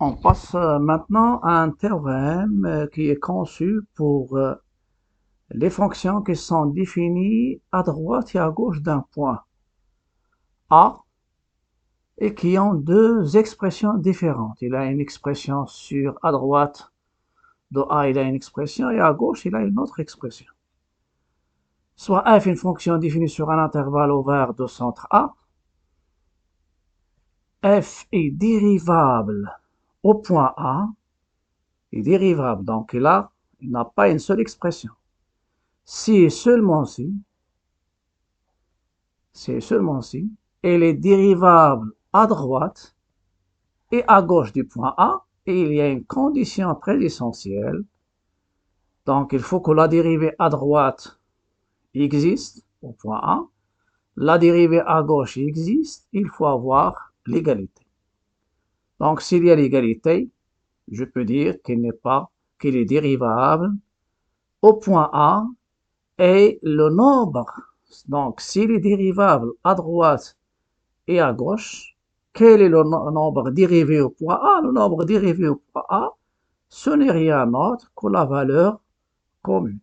On passe maintenant à un théorème qui est conçu pour les fonctions qui sont définies à droite et à gauche d'un point A et qui ont deux expressions différentes. Il a une expression sur à droite de A, il a une expression et à gauche, il a une autre expression. Soit f est une fonction définie sur un intervalle ouvert de centre A, f est dérivable au point A, est dérivable, donc il n'a pas une seule expression. Si et seulement si, elle est dérivable à droite et à gauche du point A, et il y a une condition très essentielle. Donc, il faut que la dérivée à droite existe au point A, la dérivée à gauche existe, il faut avoir l'égalité. Donc, s'il y a l'égalité, je peux dire qu'il est dérivable au point A et le nombre. Donc, s'il est dérivable à droite et à gauche, quel est le nombre dérivé au point A? Le nombre dérivé au point A, ce n'est rien d'autre que la valeur commune.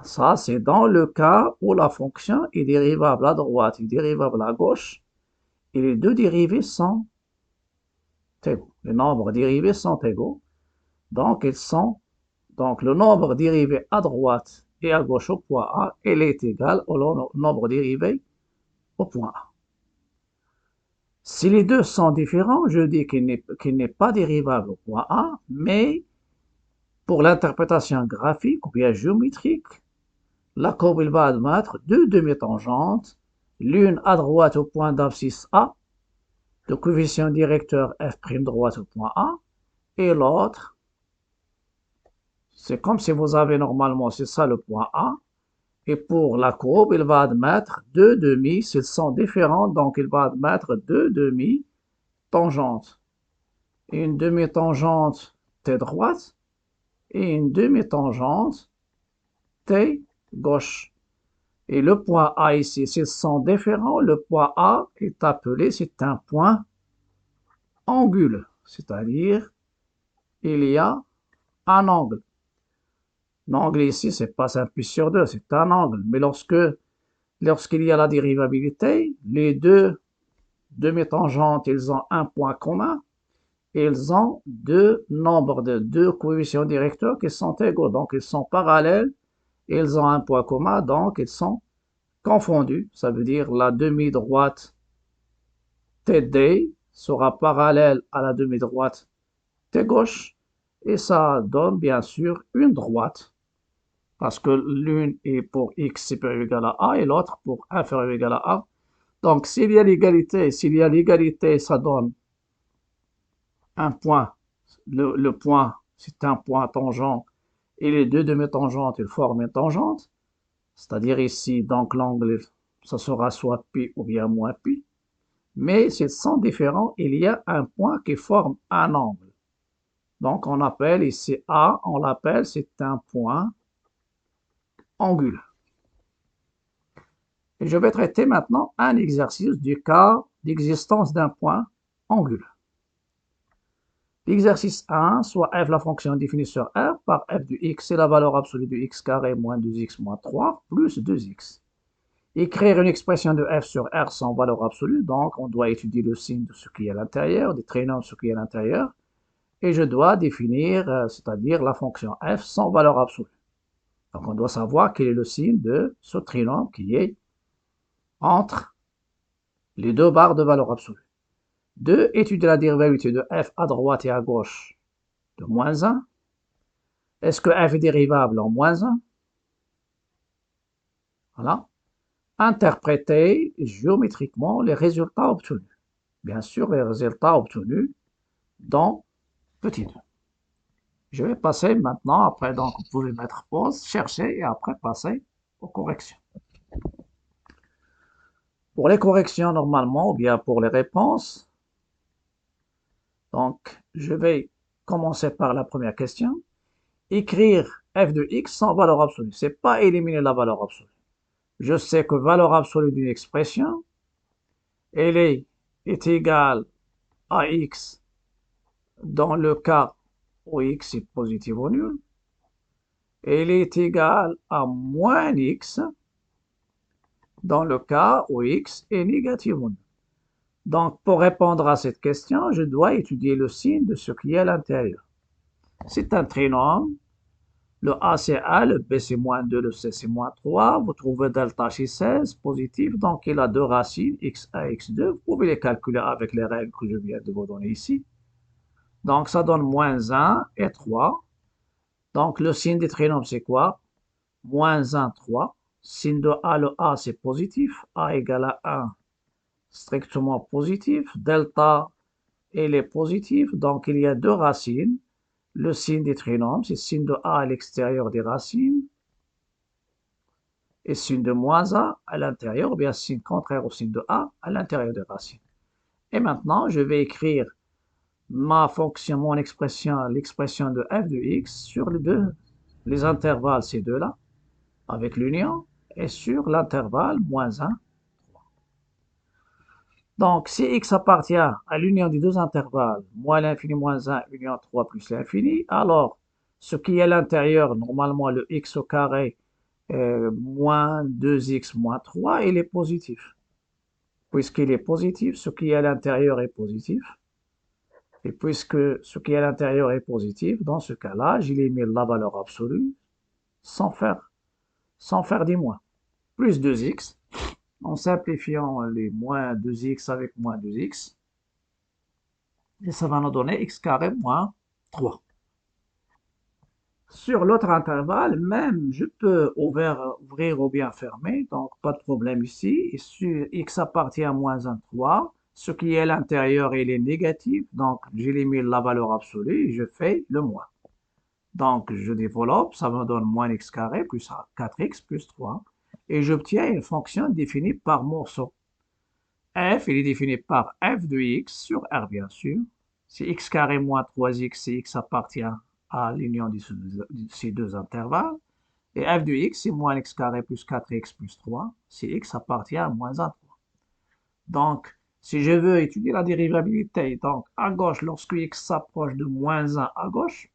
Ça, c'est dans le cas où la fonction est dérivable à droite et dérivable à gauche, et les deux dérivés sont égaux. Les nombres dérivés sont égaux, donc donc le nombre dérivé à droite et à gauche au point A, il est égal au nombre dérivé au point A. Si les deux sont différents, je dis qu'il n'est pas dérivable au point A, mais pour l'interprétation graphique ou bien géométrique, la courbe va admettre deux demi-tangentes, l'une à droite au point d'abscisse A, le coefficient directeur f' droite au point A, et l'autre, c'est comme si vous avez normalement, c'est ça le point A, et pour la courbe, il va admettre deux demi, s'ils sont différents, donc il va admettre deux demi-tangentes. Une demi-tangente T droite et une demi-tangente T gauche. Et le point A ici, s'ils sont différents, le point A est appelé, c'est un point angule, c'est-à-dire il y a un angle. L'angle ici, c'est pas 5 pi sur 2, c'est un angle. Mais lorsqu'il y a la dérivabilité, les deux demi-tangentes, ils ont un point commun. Ils ont deux coefficients directeurs qui sont égaux. Donc, ils sont parallèles. Ils ont un point commun, donc ils sont confondus. Ça veut dire la demi-droite TD sera parallèle à la demi-droite T gauche. Et ça donne bien sûr une droite. Parce que l'une est pour x supérieur ou égal à a et l'autre pour inférieur ou égal à a. Donc, s'il y a l'égalité, ça donne un point. Le point, c'est un point tangent. Et les deux demi-tangentes, ils forment une tangente. C'est-à-dire ici, donc l'angle, ça sera soit pi ou bien moins pi. Mais s'ils sont différents, il y a un point qui forme un angle. Donc, on appelle ici A, on l'appelle, c'est un point angule. Et je vais traiter maintenant un exercice du cas d'existence d'un point angule. L'exercice 1, soit f la fonction définie sur R par f de x, c'est la valeur absolue de x carré moins 2x moins 3 plus 2x. Écrire une expression de f sur R sans valeur absolue, donc on doit étudier le signe de ce qui est à l'intérieur, des trinômes de ce qui est à l'intérieur, et je dois définir, c'est-à-dire la fonction f sans valeur absolue. Donc on doit savoir quel est le signe de ce trinôme qui est entre les deux barres de valeur absolue. 2. Étudier la dérivabilité de f à droite et à gauche de moins 1. Est-ce que f est dérivable en moins 1? Voilà. Interpréter géométriquement les résultats obtenus. Bien sûr, les résultats obtenus dans petit 2. Je vais passer maintenant, après, donc vous pouvez mettre pause, chercher et après passer aux corrections. Pour les corrections, normalement, ou bien pour les réponses, donc je vais commencer par la première question. Écrire f de x sans valeur absolue. C'est pas éliminer la valeur absolue. Je sais que valeur absolue d'une expression, elle est égale AX dans le cas où x est positif ou nul, et il est égal à moins x dans le cas où x est négatif ou nul. Donc, pour répondre à cette question, je dois étudier le signe de ce qui est à l'intérieur. C'est un trinôme. Le A, c'est A, le B, c'est moins 2, le C, c'est moins 3. Vous trouvez delta chez 16, positif, donc il a deux racines, x1 et x2. Vous pouvez les calculer avec les règles que je viens de vous donner ici. Donc, ça donne moins 1 et 3. Donc, le signe des trinômes, c'est quoi? Moins 1, 3. Signe de A, le A, c'est positif. A égale à 1, strictement positif. Delta, il est positif. Donc, il y a deux racines. Le signe des trinômes, c'est signe de A à l'extérieur des racines. Et signe de moins A à l'intérieur, ou bien signe contraire au signe de A à l'intérieur des racines. Et maintenant, je vais écrire ma fonction, mon expression, l'expression de f de x sur les intervalles, ces deux-là, avec l'union, et sur l'intervalle moins 1. Donc, si x appartient à l'union des deux intervalles, moins l'infini moins 1, union 3 plus l'infini, alors ce qui est à l'intérieur, normalement le x au carré, moins 2x moins 3, il est positif. Puisqu'il est positif, ce qui est à l'intérieur est positif. Et puisque ce qui est à l'intérieur est positif, dans ce cas-là, j'élimine la valeur absolue sans faire des moins. Plus 2x, en simplifiant les moins 2x avec moins 2x, et ça va nous donner x carré moins 3. Sur l'autre intervalle, même, je peux ouvrir ou bien fermer, donc pas de problème ici. Et sur x appartient à moins 1, 3. Ce qui est à l'intérieur, il est négatif, donc j'élimine la valeur absolue et je fais le moins. Donc, je développe, ça me donne moins x carré plus 4x plus 3. Et j'obtiens une fonction définie par morceau. F, il est défini par f de x sur R, bien sûr. C'est x carré moins 3x, c'est x appartient à l'union de ces deux intervalles. Et f de x, c'est moins x carré plus 4x plus 3, c'est x appartient à moins 1, 3. Donc, si je veux étudier la dérivabilité, donc à gauche, lorsque x s'approche de moins 1 à gauche,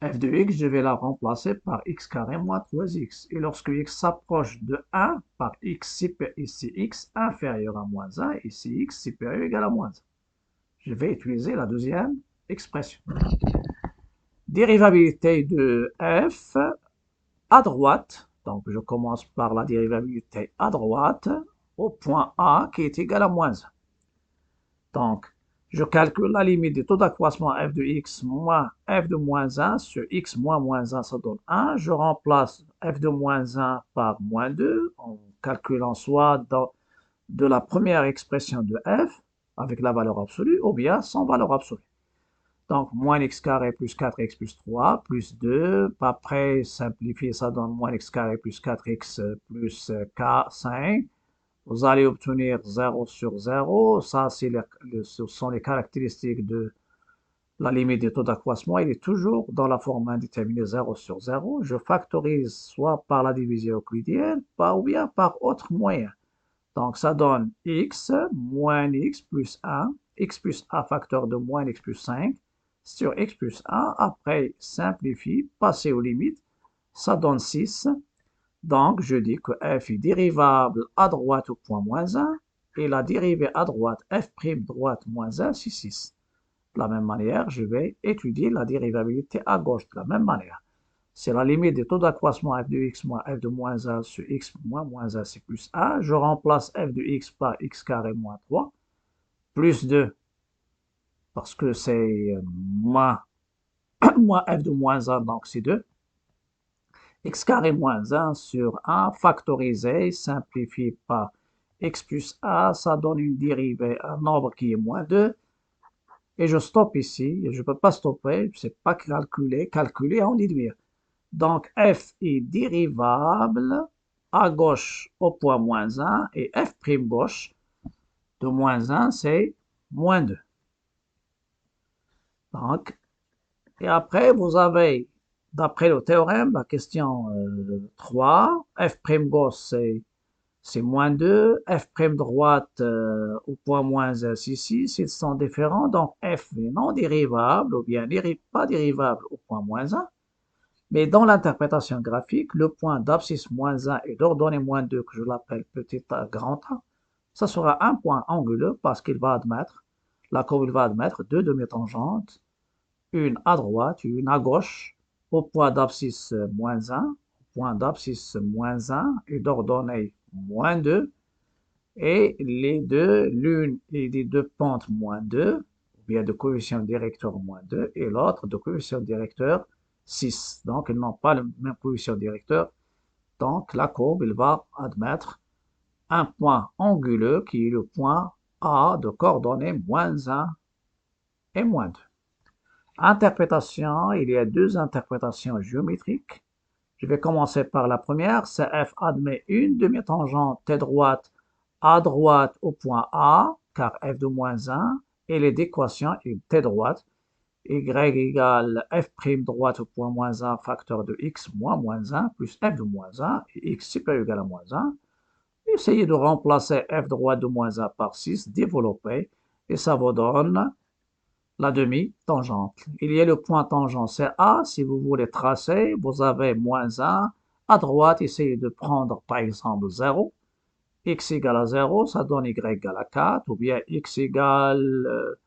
f de x, je vais la remplacer par x carré moins 3x. Et lorsque x s'approche de 1, par x, ici x inférieur à moins 1, ici x supérieur ou égal à moins 1. Je vais utiliser la deuxième expression. Dérivabilité de f à droite. Donc, je commence par la dérivabilité à droite au point A qui est égal à moins 1. Donc, je calcule la limite du taux d'accroissement f de x moins f de moins 1 sur x moins moins 1, ça donne 1. Je remplace f de moins 1 par moins 2 en calculant soit de la première expression de f avec la valeur absolue ou bien sans valeur absolue. Donc, moins x carré plus 4x plus 3 plus 2. Après, simplifier, ça donne moins x carré plus 4x plus 5. Vous allez obtenir 0 sur 0. Ça, ce sont les caractéristiques de la limite du taux d'accroissement. Il est toujours dans la forme indéterminée 0 sur 0. Je factorise soit par la division euclidienne, ou bien par autre moyen. Donc, ça donne x moins x plus 1, x plus 1 facteur de moins x plus 5, sur x plus 1. Après, simplifie, passer aux limites, ça donne 6. Donc, je dis que f est dérivable à droite au point moins 1 et la dérivée à droite, f' droite moins 1, c'est 6. De la même manière, je vais étudier la dérivabilité à gauche de la même manière. C'est la limite des taux d'accroissement f de x moins f de moins 1 sur x moins moins 1, c'est plus 1. Je remplace f de x par x carré moins 3, plus 2, parce que c'est moins f de moins 1, donc c'est 2. X carré moins 1 sur 1 factorisé, simplifié par x plus a, ça donne une dérivée, un nombre qui est moins 2. Et je stoppe ici, je ne peux pas stopper, je ne sais pas calculer en déduire. Donc f est dérivable à gauche au point moins 1 et f' gauche de moins 1, c'est moins 2. Donc, et après, vous avez, d'après le théorème, la question 3, f' gauche, c'est c'est moins 2, f' droite au point moins 1, ici, s'ils sont différents, donc f est non dérivable ou bien pas dérivable au point moins 1. Mais dans l'interprétation graphique, le point d'abscisse moins 1 et d'ordonnée moins 2, que je l'appelle petit a grand A, ça sera un point anguleux parce qu'il va admettre, la courbe va admettre deux demi-tangentes, une à droite, une à gauche, au point d'abscisse moins 1, point d'abscisse moins 1 et d'ordonnée moins 2, et les deux, l'une est des deux pentes moins 2, ou bien de coefficient directeur moins 2, et l'autre de coefficient directeur 6. Donc, ils n'ont pas le même coefficient directeur. Donc, la courbe, il va admettre un point anguleux qui est le point A de coordonnées moins 1 et moins 2. Interprétation, il y a deux interprétations géométriques. Je vais commencer par la première. CF admet une demi-tangente T droite à droite au point A, car f de moins 1, et les d'équation est T droite, y égale f' droite au point moins 1, facteur de x moins 1, plus f de moins 1, et x supérieur ou égal à moins 1. Essayez de remplacer f droite de moins 1 par 6, développer, et ça vous donne la demi-tangente. Il y a le point tangent CA, si vous voulez tracer, vous avez moins 1. À droite, essayez de prendre par exemple 0. X égale à 0, ça donne y égale à 4, ou bien x égale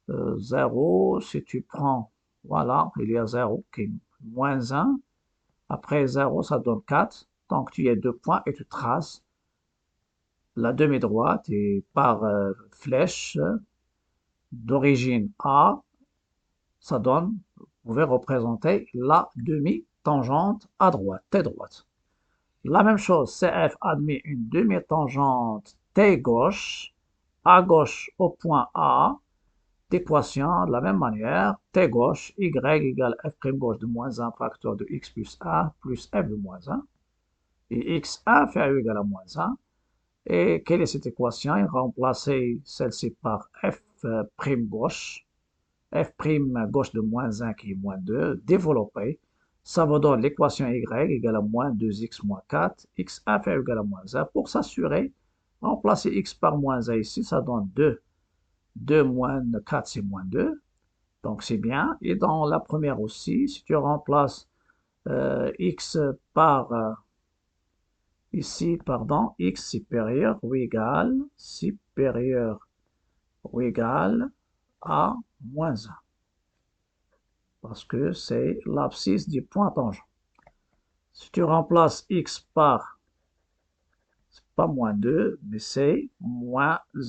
0, si tu prends, voilà, il y a 0 qui est moins 1. Après 0, ça donne 4. Donc tu as deux points et tu traces la demi-droite et par flèche d'origine A, ça donne, vous pouvez représenter la demi-tangente à droite, T droite. La même chose, CF admet une demi-tangente T gauche, à gauche au point A, d'équation de la même manière, T gauche, Y égale F' gauche de moins 1 facteur de X plus 1 plus F de moins 1, et X inférieur ou égal à moins 1. Et quelle est cette équation? Remplacer celle-ci par F' gauche, f' gauche de moins 1 qui est moins 2, développer, ça vous donne l'équation y égale à moins 2x moins 4, x inférieur égal à moins 1. Pour s'assurer, remplacer x par moins 1 ici, ça donne 2. 2 moins 4, c'est moins 2. Donc c'est bien. Et dans la première aussi, si tu remplaces x par, ici, pardon, x supérieur ou égal à moins 1. Parce que c'est l'abscisse du point tangent. Si tu remplaces x par, c'est pas moins 2, mais c'est moins 1.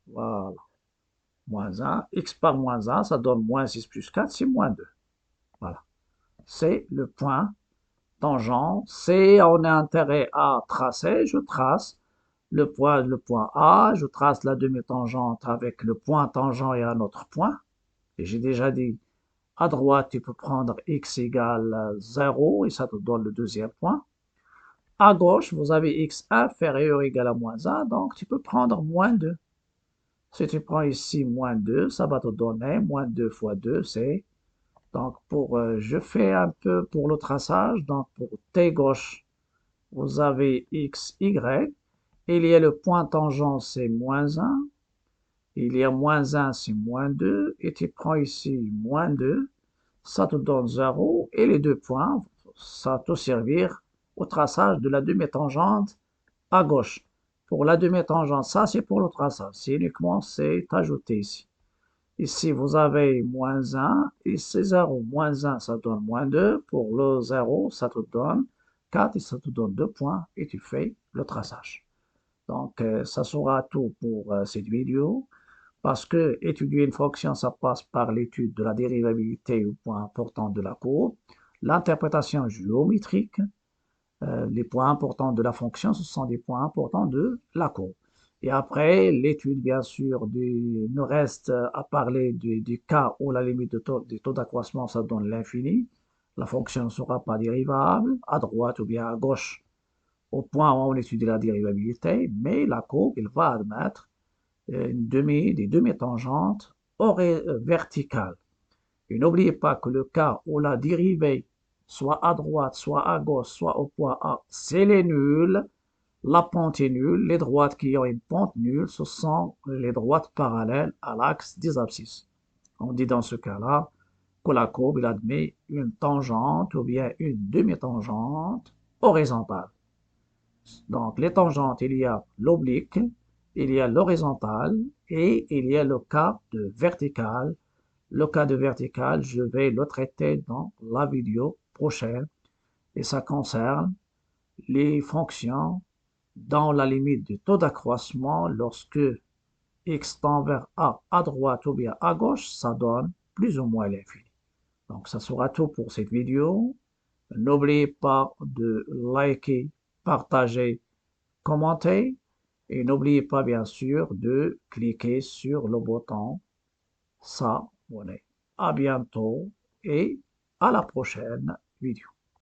Voilà. Moins 1. X par moins 1, ça donne moins 6 plus 4, c'est moins 2. Voilà. C'est le point tangent. Si on a intérêt à tracer, je trace le point A, je trace la demi-tangente avec le point tangent et un autre point. Et j'ai déjà dit, à droite, tu peux prendre x égale 0 et ça te donne le deuxième point. À gauche, vous avez x inférieur ou égal à moins 1, donc tu peux prendre moins 2. Si tu prends ici moins 2, ça va te donner moins 2 fois 2, c'est... Donc, je fais un peu pour le traçage. Donc, pour t gauche, vous avez x, y. Il y a le point tangent, c'est moins 1. Il y a moins 1, c'est moins 2. Et tu prends ici moins 2. Ça te donne 0. Et les deux points, ça va te servir au traçage de la demi-tangente à gauche. Pour la demi-tangente, ça c'est pour le traçage. C'est uniquement, c'est ajouté ici. Ici, vous avez moins 1. Ici, 0. Moins 1, ça donne moins 2. Pour le 0, ça te donne 4 et ça te donne 2 points. Et tu fais le traçage. Donc, ça sera tout pour cette vidéo. Parce que étudier une fonction, ça passe par l'étude de la dérivabilité au point important de la courbe, l'interprétation géométrique, les points importants de la fonction, ce sont des points importants de la courbe. Et après, l'étude, bien sûr, nous reste à parler du cas où la limite du taux d'accroissement, ça donne l'infini. La fonction ne sera pas dérivable, à droite ou bien à gauche, au point où on étudie la dérivabilité, mais la courbe, il va admettre des demi-tangentes verticales. Et n'oubliez pas que le cas où la dérivée soit à droite, soit à gauche, soit au point A, c'est les nuls. La pente est nulle. Les droites qui ont une pente nulle, ce sont les droites parallèles à l'axe des abscisses. On dit dans ce cas-là que la courbe il admet une tangente ou bien une demi-tangente horizontale. Donc, les tangentes, il y a l'oblique, il y a l'horizontale et il y a le cas de vertical. Le cas de vertical, je vais le traiter dans la vidéo prochaine et ça concerne les fonctions dans la limite du taux d'accroissement lorsque x tend vers a à droite ou bien à gauche, ça donne plus ou moins l'infini. Donc, ça sera tout pour cette vidéo. N'oubliez pas de liker, partager, commenter et n'oubliez pas bien sûr de cliquer sur le bouton s'abonner. À bientôt et à la prochaine vidéo.